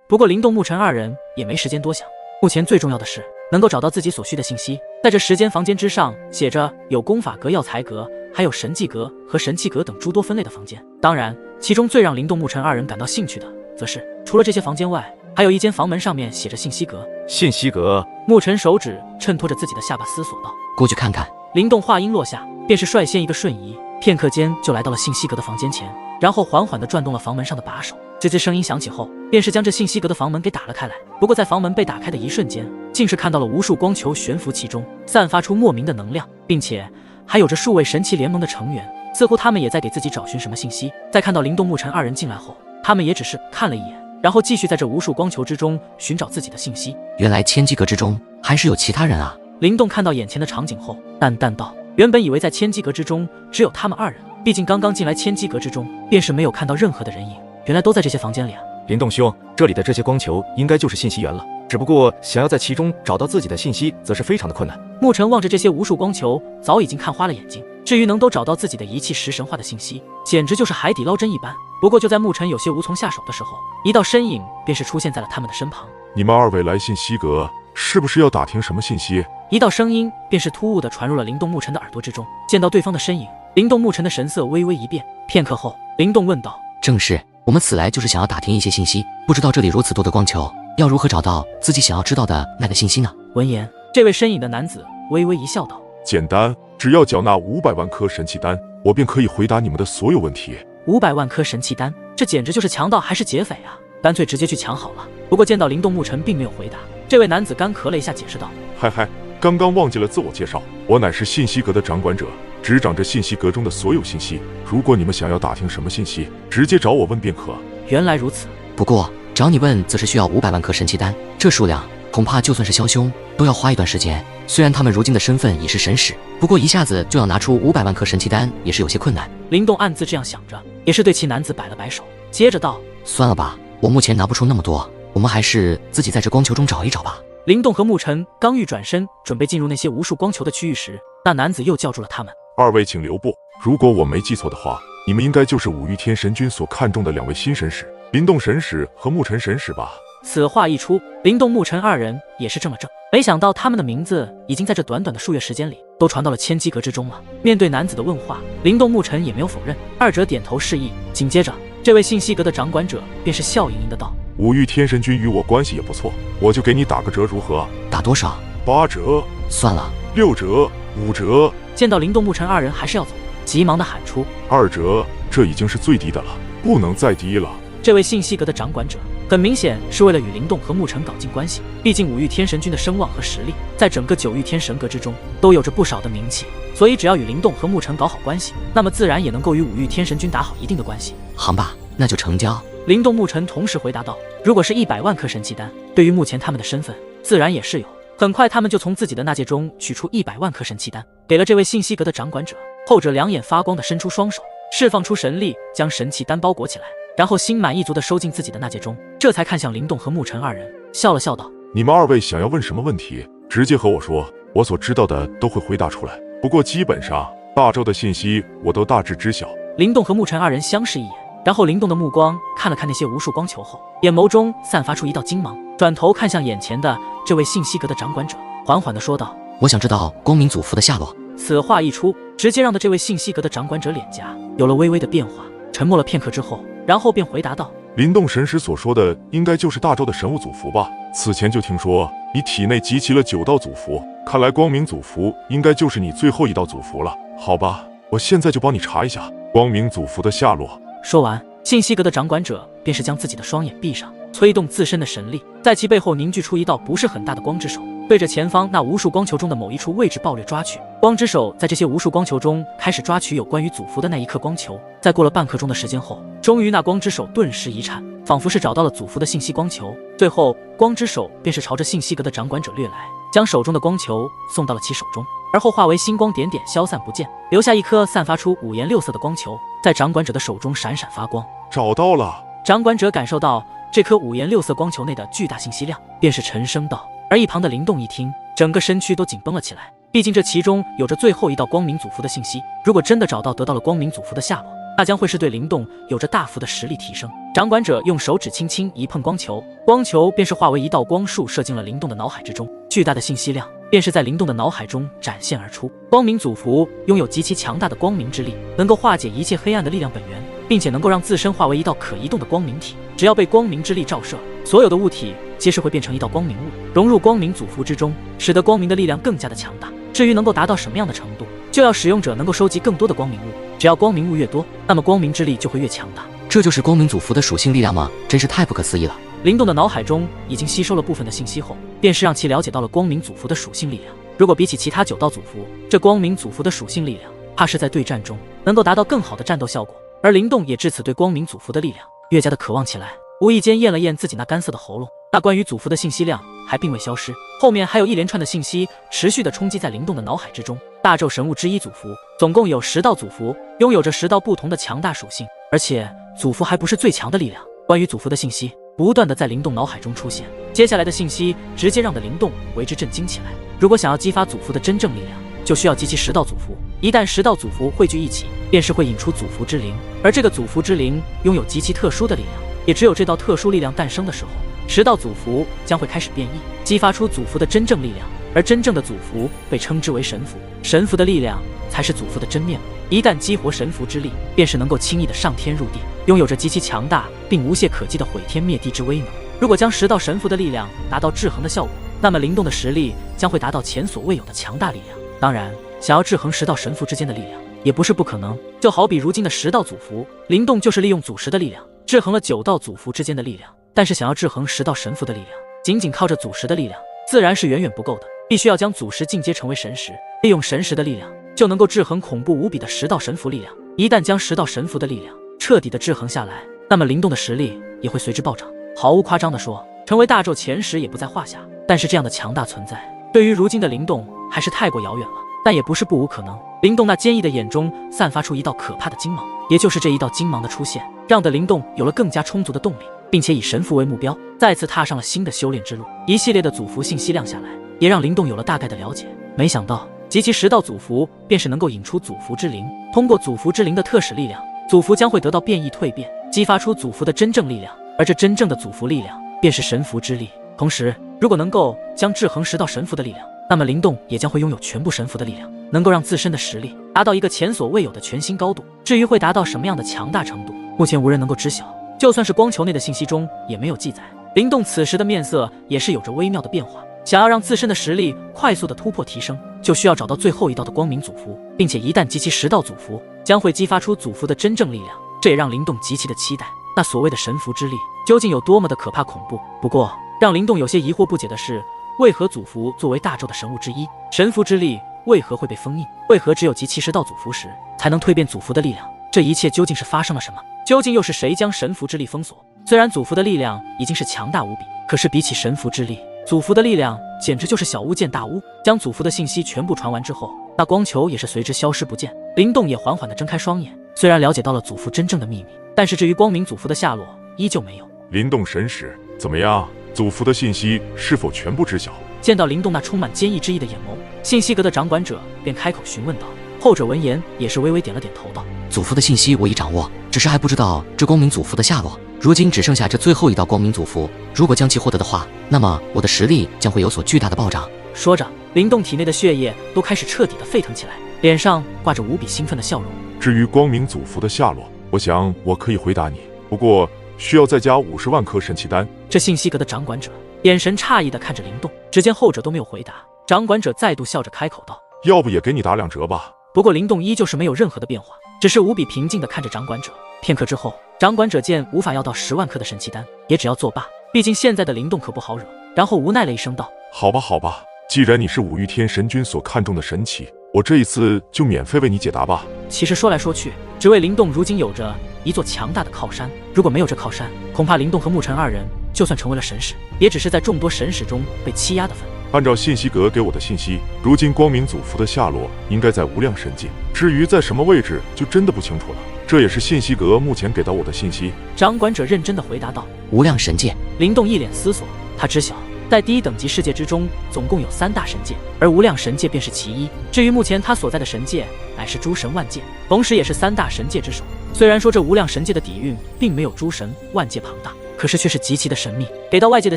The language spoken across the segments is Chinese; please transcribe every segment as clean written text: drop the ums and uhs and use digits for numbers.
不过灵动牧尘二人也没时间多想，目前最重要的是能够找到自己所需的信息。在这时间房间之上写着有功法阁、药材阁，还有神技阁和神器阁等诸多分类的房间。当然，其中最让灵动牧尘二人感到兴趣的，则是除了这些房间外，还有一间房门上面写着信息阁。信息阁。牧尘手指衬托着自己的下巴思索道：过去看看。灵动话音落下，便是率先一个瞬移，片刻间就来到了信息阁的房间前，然后缓缓地转动了房门上的把手。吱吱声音响起后，便是将这信息阁的房门给打了开来。不过在房门被打开的一瞬间，竟是看到了无数光球悬浮其中，散发出莫名的能量，并且还有着数位神奇联盟的成员，似乎他们也在给自己找寻什么信息。在看到灵动牧尘二人进来后，他们也只是看了一眼，然后继续在这无数光球之中寻找自己的信息。原来千机阁之中还是有其他人啊。灵动看到眼前的场景后，淡淡道：原本以为在千机阁之中只有他们二人，毕竟刚刚进来千机阁之中，便是没有看到任何的人影，原来都在这些房间里啊。灵动兄，这里的这些光球应该就是信息源了，只不过想要在其中找到自己的信息，则是非常的困难。牧尘望着这些无数光球，早已经看花了眼睛。至于能都找到自己的仪器石神化的信息，简直就是海底捞针一般。不过就在牧尘有些无从下手的时候，一道身影便是出现在了他们的身旁。你们二位来信息阁，是不是要打听什么信息？一道声音便是突兀地传入了灵动牧尘的耳朵之中。见到对方的身影，灵动牧尘的神色微微一变。片刻后，灵动问道：正是，我们此来就是想要打听一些信息，不知道这里如此多的光球，要如何找到自己想要知道的那个信息呢？闻言，这位身影的男子微微一笑道：简单，只要缴纳500万颗神器丹，我便可以回答你们的所有问题。500万颗神器丹，这简直就是强盗还是劫匪啊！干脆直接去抢好了。不过见到灵动牧尘并没有回答，这位男子干咳了一下，解释道：嗨嗨，刚刚忘记了自我介绍，我乃是信息阁的掌管者，执掌着信息阁中的所有信息。如果你们想要打听什么信息，直接找我问便可。原来如此。不过找你问则是需要500万颗神器丹，这数量恐怕就算是枭兄都要花一段时间。虽然他们如今的身份已是神使，不过一下子就要拿出500万颗神器丹也是有些困难。灵动暗自这样想着，也是对其男子摆了摆手，接着道：算了吧，我目前拿不出那么多，我们还是自己在这光球中找一找吧。灵动和牧尘刚欲转身准备进入那些无数光球的区域时，那男子又叫住了他们：二位请留步，如果我没记错的话，你们应该就是五欲天神君所看中的2位新神使，灵动神使和牧尘神使吧？此话一出，灵动牧尘二人也是怔了怔，没想到他们的名字已经在这短短的数月时间里都传到了千机阁之中了。面对男子的问话，灵动牧尘也没有否认，二者点头示意。紧接着，这位信息阁的掌管者便是笑盈盈的道：五欲天神君与我关系也不错，我就给你打个折，如何？打多少？8折。算了，6折，5折。见到灵动牧尘二人还是要走，急忙的喊出：2折，这已经是最低的了，不能再低了。这位信息阁的掌管者很明显是为了与灵动和牧尘搞近关系，毕竟五欲天神君的声望和实力在整个9域天神阁之中都有着不少的名气，所以只要与灵动和牧尘搞好关系，那么自然也能够与五域天神君打好一定的关系。好吧，那就成交。灵动牧尘同时回答道：如果是100万颗神器丹，对于目前他们的身份自然也是有。很快他们就从自己的纳戒中取出100万颗神器丹，给了这位信息阁的掌管者。后者两眼发光的伸出双手，释放出神力，将神器丹包裹起来，然后心满意足地收进自己的纳戒中，这才看向灵动和牧尘二人，笑了笑道：你们2位想要问什么问题，直接和我说，我所知道的都会回答出来。不过基本上大周的信息我都大致知晓。灵动和牧尘二人相视一眼，然后灵动的目光看了看那些无数光球后，眼眸中散发出一道金芒，转头看向眼前的这位信息阁的掌管者，缓缓地说道：我想知道光明祖父的下落。此话一出，直接让的这位信息阁的掌管者脸颊有了微微的变化，沉默了片刻之后，然后便回答道：灵动神使所说的应该就是大周的神物祖符吧？此前就听说你体内集齐了9道祖符，看来光明祖符应该就是你最后一道祖符了。好吧，我现在就帮你查一下光明祖符的下落。说完，信息阁的掌管者便是将自己的双眼闭上，催动自身的神力，在其背后凝聚出一道不是很大的光之手，对着前方那无数光球中的某一处位置暴掠抓去。光之手在这些无数光球中开始抓取有关于祖符的那一颗光球，在过了半刻钟的时间后，终于那光之手顿时一颤，仿佛是找到了祖符的信息光球。最后光之手便是朝着信息阁的掌管者掠来，将手中的光球送到了其手中，而后化为星光点点消散不见，留下一颗散发出5颜6色的光球在掌管者的手中闪闪发光。找到了。掌管者感受到这颗5颜6色光球内的巨大信息量，便是沉声道。而一旁的灵动一听，整个身躯都紧绷了起来，毕竟这其中有着最后一道光明祖符的信息，如果真的找到得到了光明祖符的下落，那将会是对灵动有着大幅的实力提升。掌管者用手指轻轻一碰光球，光球便是化为一道光束射进了灵动的脑海之中，巨大的信息量便是在灵动的脑海中展现而出。光明祖符拥有极其强大的光明之力，能够化解一切黑暗的力量本源，并且能够让自身化为一道可移动的光明体。只要被光明之力照射，所有的物体皆是会变成一道光明物，融入光明祖符之中，使得光明的力量更加的强大。至于能够达到什么样的程度，就要使用者能够收集更多的光明物，只要光明物越多，那么光明之力就会越强大。这就是光明祖符的属性力量吗？真是太不可思议了。灵动的脑海中已经吸收了部分的信息后，便是让其了解到了光明祖符的属性力量。如果比起其他9道祖符，这光明祖符的属性力量怕是在对战中能够达到更好的战斗效果。而灵动也至此对光明祖符的力量越加的渴望起来，无意间咽了咽自己那干涩的喉咙。那关于祖符的信息量还并未消失，后面还有一连串的信息持续的冲击在灵动的脑海之中。大咒神物之一祖符总共有10道祖符，拥有着10道不同的强大属性，而且祖符还不是最强的力量。关于祖符的信息不断的在灵动脑海中出现，接下来的信息直接让的灵动为之震惊起来。如果想要激发祖符的真正力量，就需要集齐10道祖符，一旦10道祖符汇聚一起，便是会引出祖符之灵，而这个祖符之灵拥有极其特殊的力量，也只有这道特殊力量诞生的时候，10道祖符将会开始变异，激发出祖符的真正力量。而真正的祖符被称之为神符，神符的力量才是祖符的真面目。一旦激活神符之力，便是能够轻易的上天入地，拥有着极其强大并无懈可击的毁天灭地之威能。如果将10道神符的力量达到制衡的效果，那么灵动的实力将会达到前所未有的强大力量。当然，想要制衡10道神符之间的力量也不是不可能，就好比如今的10道祖符，灵动就是利用祖石的力量制衡了9道祖符之间的力量。但是想要制衡10道神符的力量，仅仅靠着祖石的力量自然是远远不够的，必须要将祖石进阶成为神石，利用神石的力量就能够制衡恐怖无比的10道神符力量。一旦将10道神符的力量彻底的制衡下来，那么灵动的实力也会随之暴涨。毫无夸张的说，成为大咒前10也不在话下。但是这样的强大存在，对于如今的灵动还是太过遥远了，但也不是不无可能。灵动那坚毅的眼中散发出一道可怕的金芒，也就是这一道金芒的出现，让的灵动有了更加充足的动力，并且以神符为目标，再次踏上了新的修炼之路。一系列的祖符信息量下来，也让灵动有了大概的了解。没想到集齐10道祖符，便是能够引出祖符之灵。通过祖符之灵的特使力量，祖符将会得到变异蜕变，激发出祖符的真正力量，而这真正的祖符力量便是神符之力。同时，如果能够将制衡10道神符的力量，那么灵动也将会拥有全部神符的力量，能够让自身的实力达到一个前所未有的全新高度。至于会达到什么样的强大程度，目前无人能够知晓，就算是光球内的信息中也没有记载。灵动此时的面色也是有着微妙的变化，想要让自身的实力快速的突破提升，就需要找到最后一道的光明祖符，并且一旦集齐10道祖符，将会激发出祖符的真正力量。这也让灵动极其的期待，那所谓的神符之力究竟有多么的可怕恐怖。不过让灵动有些疑惑不解的是，为何祖符作为大咒的神物之一，神符之力为何会被封印？为何只有集齐10道祖符时才能蜕变祖符的力量？这一切究竟是发生了什么？究竟又是谁将神符之力封锁？虽然祖符的力量已经是强大无比，可是比起神符之力，祖符的力量简直就是小巫见大巫。将祖符的信息全部传完之后，那光球也是随之消失不见。灵动也缓缓地睁开双眼，虽然了解到了祖符真正的秘密，但是至于光明祖符的下落依旧没有。灵动神使，怎么样？祖符的信息是否全部知晓？见到灵动那充满坚毅之意的眼眸，信息阁的掌管者便开口询问道。后者闻言也是微微点了点头道：祖符的信息我已掌握，只是还不知道这光明祖符的下落。如今只剩下这最后一道光明祖符，如果将其获得的话，那么我的实力将会有所巨大的暴涨。说着，灵动体内的血液都开始彻底的沸腾起来，脸上挂着无比兴奋的笑容。至于光明祖符的下落，我想我可以回答你，不过需要再加50万颗神奇丹。这信息阁的掌管者眼神诧异地看着灵动，只见后者都没有回答，掌管者再度笑着开口道：要不也给你打2折吧。不过灵动依旧是没有任何的变化，只是无比平静地看着掌管者。片刻之后，掌管者见无法要到10万颗的神奇丹，也只要作罢，毕竟现在的灵动可不好惹，然后无奈了一声道：好吧好吧，既然你是五欲天神君所看重的神奇，我这一次就免费为你解答吧。其实说来说去，只为灵动如今有着一座强大的靠山，如果没有这靠山，恐怕灵动和沐尘2人就算成为了神使，也只是在众多神使中被欺压的份。按照信息阁给我的信息，如今光明祖符的下落应该在无量神界，至于在什么位置就真的不清楚了。这也是信息阁目前给到我的信息。掌管者认真地回答道：无量神界。灵动一脸思索，他知晓在第一等级世界之中，总共有3大神界，而无量神界便是其一。至于目前他所在的神界，乃是诸神万界，同时也是3大神界之首。虽然说这无量神界的底蕴并没有诸神万界庞大，可是却是极其的神秘，给到外界的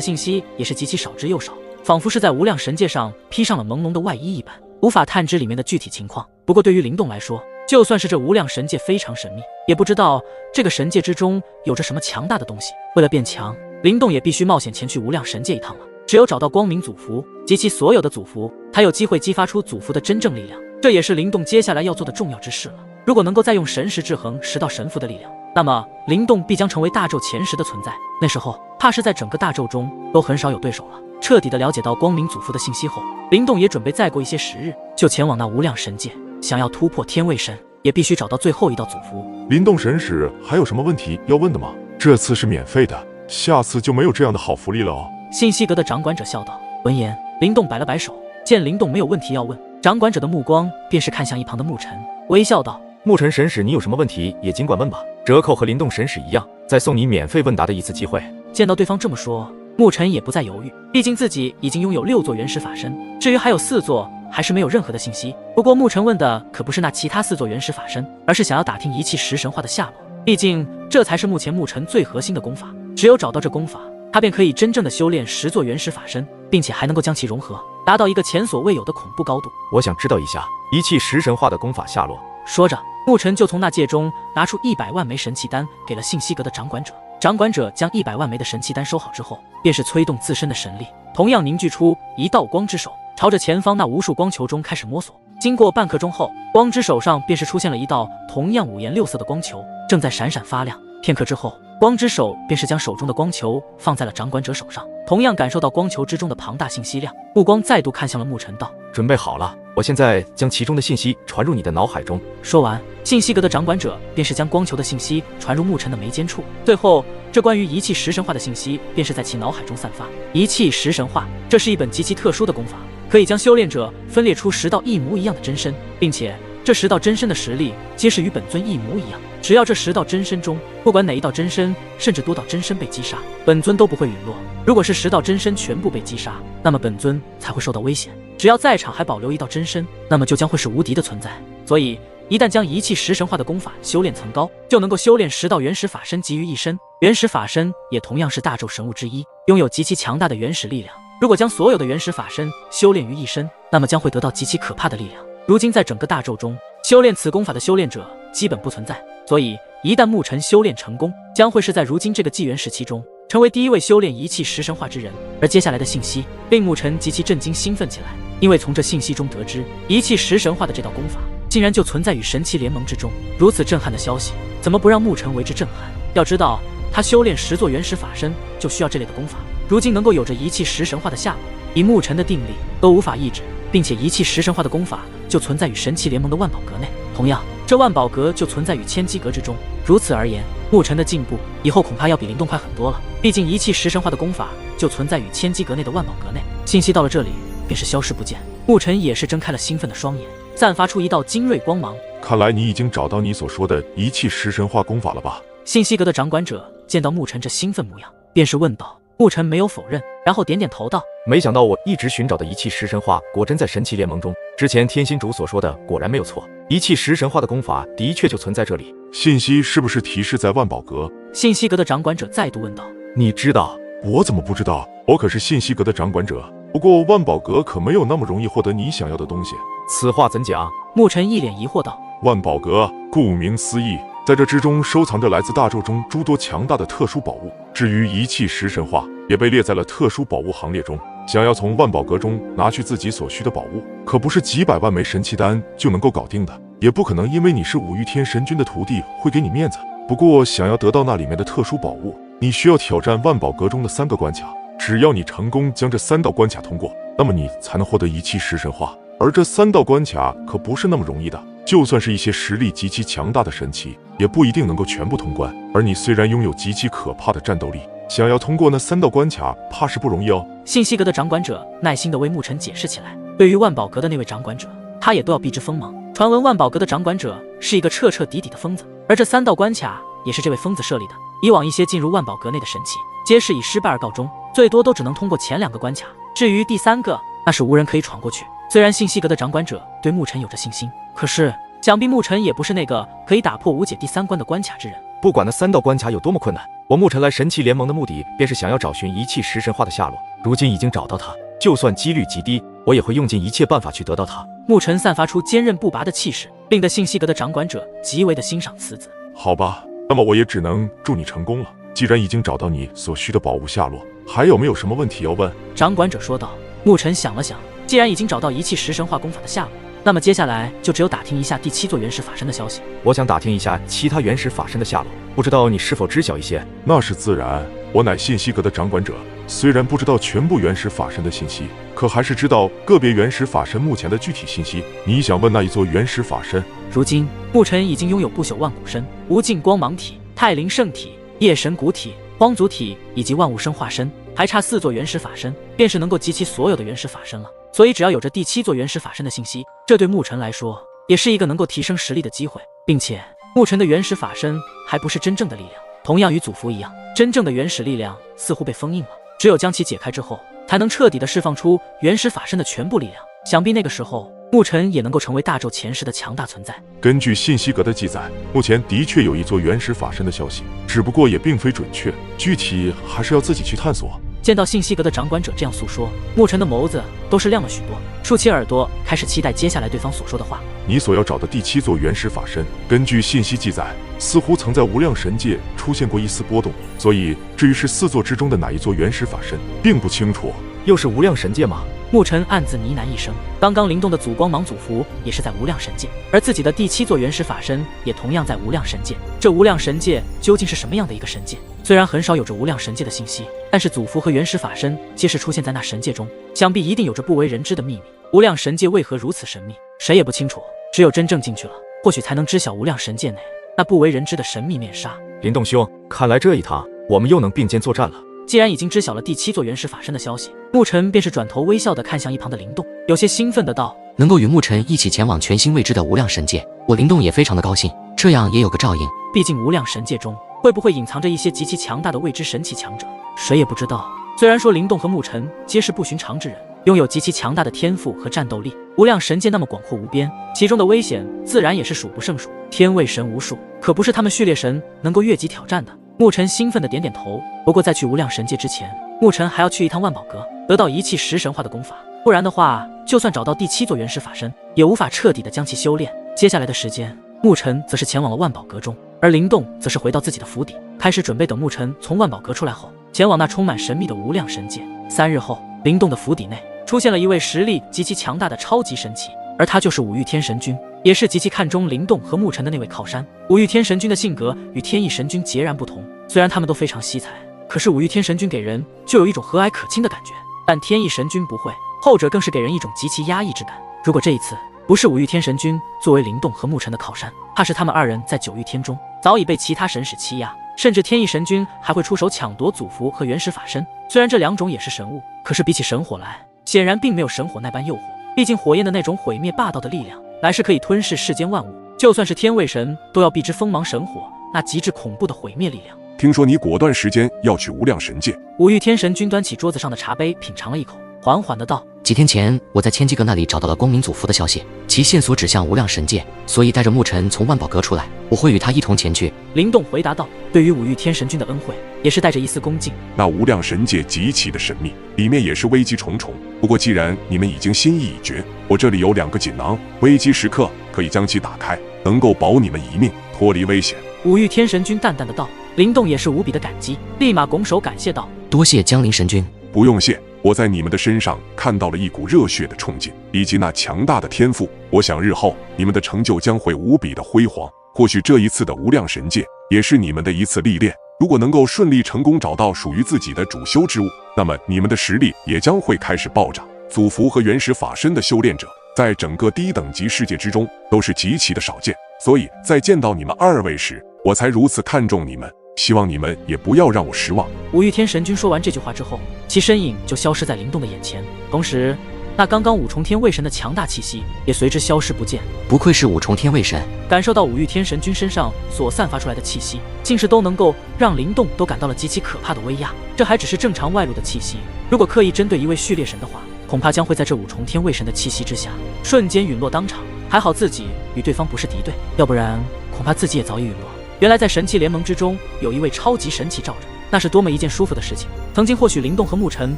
信息也是极其少之又少，仿佛是在无量神界上披上了朦胧的外衣一般，无法探知里面的具体情况。不过对于灵动来说，就算是这无量神界非常神秘，也不知道这个神界之中有着什么强大的东西。为了变强，灵动也必须冒险前去无量神界一趟了。只有找到光明祖符及其所有的祖符，才有机会激发出祖符的真正力量。这也是灵动接下来要做的重要之事了。如果能够再用神识制衡10道神符的力量，那么灵动必将成为大咒前10的存在。那时候，怕是在整个大咒中都很少有对手了。彻底的了解到光明祖符的信息后，灵动也准备再过一些时日，就前往那无量神界。想要突破天位神，也必须找到最后一道祖符。灵动神使还有什么问题要问的吗？这次是免费的，下次就没有这样的好福利了哦。信息阁的掌管者笑道。闻言，灵动摆了摆手，见灵动没有问题要问，掌管者的目光便是看向一旁的牧尘，微笑道：牧尘神使，你有什么问题也尽管问吧，折扣和灵动神使一样，再送你免费问答的一次机会。见到对方这么说，牧尘也不再犹豫，毕竟自己已经拥有6座原始法身，至于还有4座，还是没有任何的信息。不过牧尘问的可不是那其他4座原始法身，而是想要打听仪器10神话的下落。毕竟这才是目前牧尘最核心的功法，只有找到这功法，他便可以真正的修炼10座原始法身，并且还能够将其融合，达到一个前所未有的恐怖高度。我想知道一下仪器10神话的功法下落。说着，牧尘就从那戒中拿出100万枚神器丹，给了信息阁的掌管者。掌管者将100万枚的神器丹收好之后，便是催动自身的神力，同样凝聚出一道光之手，朝着前方那无数光球中开始摸索。经过半刻钟后，光之手上便是出现了一道同样5颜6色的光球，正在闪闪发亮。片刻之后，光之手便是将手中的光球放在了掌管者手上，同样感受到光球之中的庞大信息量，目光再度看向了牧尘道：准备好了，我现在将其中的信息传入你的脑海中。说完，信息阁的掌管者便是将光球的信息传入牧尘的眉间处，最后这关于仪器10神话的信息便是在其脑海中散发。仪器10神话，这是一本极其特殊的功法，可以将修炼者分裂出10道一模一样的真身，并且这10道真身的实力皆是与本尊一模一样。只要这10道真身中，不管哪一道真身，甚至多道真身被击杀，本尊都不会陨落。如果是10道真身全部被击杀，那么本尊才会受到危险。只要在场还保留1道真身，那么就将会是无敌的存在。所以一旦将仪器10神话的功法修炼层高，就能够修炼10道原始法身集于一身。原始法身也同样是大咒神物之一，拥有极其强大的原始力量。如果将所有的原始法身修炼于一身，那么将会得到极其可怕的力量。如今在整个大咒中，修炼此功法的修炼者基本不存在，所以一旦牧尘修炼成功，将会是在如今这个纪元时期中成为第一位修炼仪器10神话之人。而接下来的信息令牧尘极其震惊兴奋起来，因为从这信息中得知，仪器10神话的这道功法竟然就存在于神奇联盟之中。如此震撼的消息，怎么不让牧尘为之震撼？要知道，他修炼10座原始法身就需要这类的功法，如今能够有着仪器10神话的下落，以牧尘的定力都无法抑制，并且仪器10神话的功法就存在于神奇联盟的万宝阁内，同样这万宝阁就存在于千机阁之中。如此而言，牧尘的进步以后恐怕要比灵动快很多了。毕竟仪器10神话的功法就存在于千机阁内的万宝阁内。信息到了这里便是消失不见，牧尘也是睁开了兴奋的双眼，散发出一道精锐光芒。看来你已经找到你所说的仪器10神话功法了吧？信息阁的掌管者见到牧尘这兴奋模样，便是问道。牧尘没有否认，然后点点头道：没想到我一直寻找的仪器10神话果真在神奇联盟中，之前天心主所说的果然没有错，仪器10神话的功法的确就存在这里。信息是不是提示在万宝阁？信息阁的掌管者再度问道。你知道？我怎么不知道？我可是信息阁的掌管者。不过万宝阁可没有那么容易获得你想要的东西。此话怎讲？牧尘一脸疑惑道。万宝阁顾名思义，在这之中收藏着来自大咒中诸多强大的特殊宝物。至于仪器10神话，也被列在了特殊宝物行列中。想要从万宝阁中拿去自己所需的宝物，可不是几百万枚神器丹就能够搞定的，也不可能因为你是五欲天神君的徒弟会给你面子。不过想要得到那里面的特殊宝物，你需要挑战万宝阁中的3个关卡，只要你成功将这3道关卡通过，那么你才能获得仪器10神话。而这3道关卡可不是那么容易的，就算是一些实力极其强大的神器，也不一定能够全部通关。而你虽然拥有极其可怕的战斗力，想要通过那3道关卡，怕是不容易哦。信息阁的掌管者耐心地为牧尘解释起来。对于万宝阁的那位掌管者，他也都要避之锋芒。传闻万宝阁的掌管者是一个彻彻底底的疯子，而这3道关卡也是这位疯子设立的。以往一些进入万宝阁内的神器，皆是以失败而告终。最多都只能通过前2个关卡，至于第3个，那是无人可以闯过去。虽然信息阁的掌管者对牧尘有着信心，可是想必牧尘也不是那个可以打破无解第3关的关卡之人。不管那3道关卡有多么困难，我牧尘来神器联盟的目的便是想要找寻遗弃食神话的下落。如今已经找到它，就算几率极低，我也会用尽一切办法去得到它。牧尘散发出坚韧不拔的气势，令得信息阁的掌管者极为的欣赏此子。好吧，那么我也只能祝你成功了。既然已经找到你所需的宝物下落，还有没有什么问题要问？掌管者说道。牧尘想了想，既然已经找到遗弃食神话功法的下落，那么接下来就只有打听一下第7座原始法身的消息。我想打听一下其他原始法身的下落，不知道你是否知晓一些？那是自然，我乃信息阁的掌管者，虽然不知道全部原始法身的信息，可还是知道个别原始法身目前的具体信息。你想问那一座原始法身？如今牧尘已经拥有不朽万古身、无尽光芒体、太灵圣体、夜神骨体、荒族体以及万物生化身，还差4座原始法身，便是能够集齐所有的原始法身了。所以只要有着第7座原始法身的信息，这对牧尘来说也是一个能够提升实力的机会。并且牧尘的原始法身还不是真正的力量，同样与祖符一样，真正的原始力量似乎被封印了，只有将其解开之后，才能彻底的释放出原始法身的全部力量。想必那个时候牧尘也能够成为大咒前世的强大存在。根据信息阁的记载，目前的确有一座原始法身的消息，只不过也并非准确，具体还是要自己去探索。见到信息阁的掌管者这样诉说，牧尘的眸子都是亮了许多，竖起耳朵，开始期待接下来对方所说的话。你所要找的第7座原始法身，根据信息记载，似乎曾在无量神界出现过一丝波动，所以至于是4座之中的哪一座原始法身，并不清楚。又是无量神界吗？牧尘暗自呢喃一声，刚刚灵动的祖光芒祖符也是在无量神界，而自己的第7座原始法身也同样在无量神界。这无量神界究竟是什么样的一个神界？虽然很少有着无量神界的信息，但是祖符和原始法身皆是出现在那神界中，想必一定有着不为人知的秘密。无量神界为何如此神秘？谁也不清楚，只有真正进去了，或许才能知晓无量神界内那不为人知的神秘面纱。林动兄，看来这一趟我们又能并肩作战了。既然已经知晓了第7座原始法身的消息，牧尘便是转头微笑地看向一旁的灵动，有些兴奋的道：能够与牧尘一起前往全新未知的无量神界，我灵动也非常的高兴，这样也有个照应。毕竟无量神界中会不会隐藏着一些极其强大的未知神奇强者，谁也不知道。虽然说灵动和牧尘皆是不寻常之人，拥有极其强大的天赋和战斗力，无量神界那么广阔无边，其中的危险自然也是数不胜数，天位神无数，可不是他们序列神能够越级挑战的。牧尘兴奋的点点头，不过在去无量神界之前，牧尘还要去一趟万宝阁，得到遗弃食神话的功法，不然的话，就算找到第7座原始法身，也无法彻底的将其修炼。接下来的时间，牧尘则是前往了万宝阁中，而灵动则是回到自己的府邸，开始准备等牧尘从万宝阁出来后，前往那充满神秘的无量神界。3日后，灵动的府邸内出现了一位实力极其强大的超级神奇，而他就是五欲天神君，也是极其看重灵动和牧尘的那位靠山。五欲天神君的性格与天意神君截然不同，虽然他们都非常惜才，可是五欲天神君给人就有一种和蔼可亲的感觉，但天意神君不会，后者更是给人一种极其压抑之感。如果这一次不是五欲天神君作为灵动和牧尘的靠山，怕是他们2人在9欲天中早已被其他神使欺压，甚至天意神君还会出手抢夺祖符和原始法身。虽然这2种也是神物，可是比起神火来，显然并没有神火那般诱惑。毕竟火焰的那种毁灭霸道的力量，乃是可以吞噬世间万物，就算是天位神都要避之锋芒神火那极致恐怖的毁灭力量。听说你果断时间要去无量神界。五欲天神君端起桌子上的茶杯，品尝了一口，缓缓的道：几天前，我在千机阁那里找到了光明祖符的消息，其线索指向无量神界，所以带着牧尘从万宝阁出来，我会与他一同前去。灵动回答道，对于五欲天神君的恩惠，也是带着一丝恭敬。那无量神界极其的神秘，里面也是危机重重。不过既然你们已经心意已决，我这里有2个锦囊，危机时刻可以将其打开，能够保你们一命，脱离危险。五欲天神君淡淡的道。灵动也是无比的感激，立马拱手感谢道：多谢江陵神君。不用谢，我在你们的身上看到了一股热血的冲劲，以及那强大的天赋。我想日后你们的成就将会无比的辉煌。或许这一次的无量神界也是你们的一次历练。如果能够顺利成功找到属于自己的主修之物，那么你们的实力也将会开始暴涨。祖符和原始法身的修炼者，在整个低等级世界之中都是极其的少见，所以在见到你们2位时，我才如此看重你们。希望你们也不要让我失望。五欲天神君说完这句话之后，其身影就消失在灵动的眼前，同时那刚刚五重天卫神的强大气息也随之消失不见。不愧是五重天卫神，感受到五欲天神君身上所散发出来的气息，竟是都能够让灵动都感到了极其可怕的威压。这还只是正常外露的气息，如果刻意针对一位序列神的话，恐怕将会在这五重天卫神的气息之下瞬间陨落当场。还好自己与对方不是敌对，要不然恐怕自己也早已陨落。原来在神器联盟之中有一位超级神器罩着，那是多么一件舒服的事情。曾经或许灵动和沐尘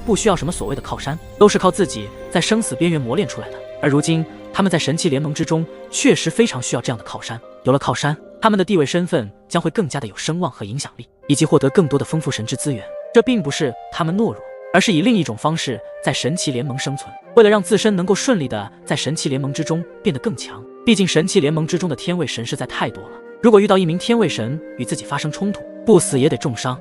不需要什么所谓的靠山，都是靠自己在生死边缘磨练出来的，而如今他们在神器联盟之中确实非常需要这样的靠山。有了靠山，他们的地位身份将会更加的有声望和影响力，以及获得更多的丰富神之资源。这并不是他们懦弱，而是以另一种方式在神器联盟生存，为了让自身能够顺利的在神器联盟之中变得更强。毕竟神器联盟之中的天位神实在太多了，如果遇到一名天位神与自己发生冲突，不死也得重伤。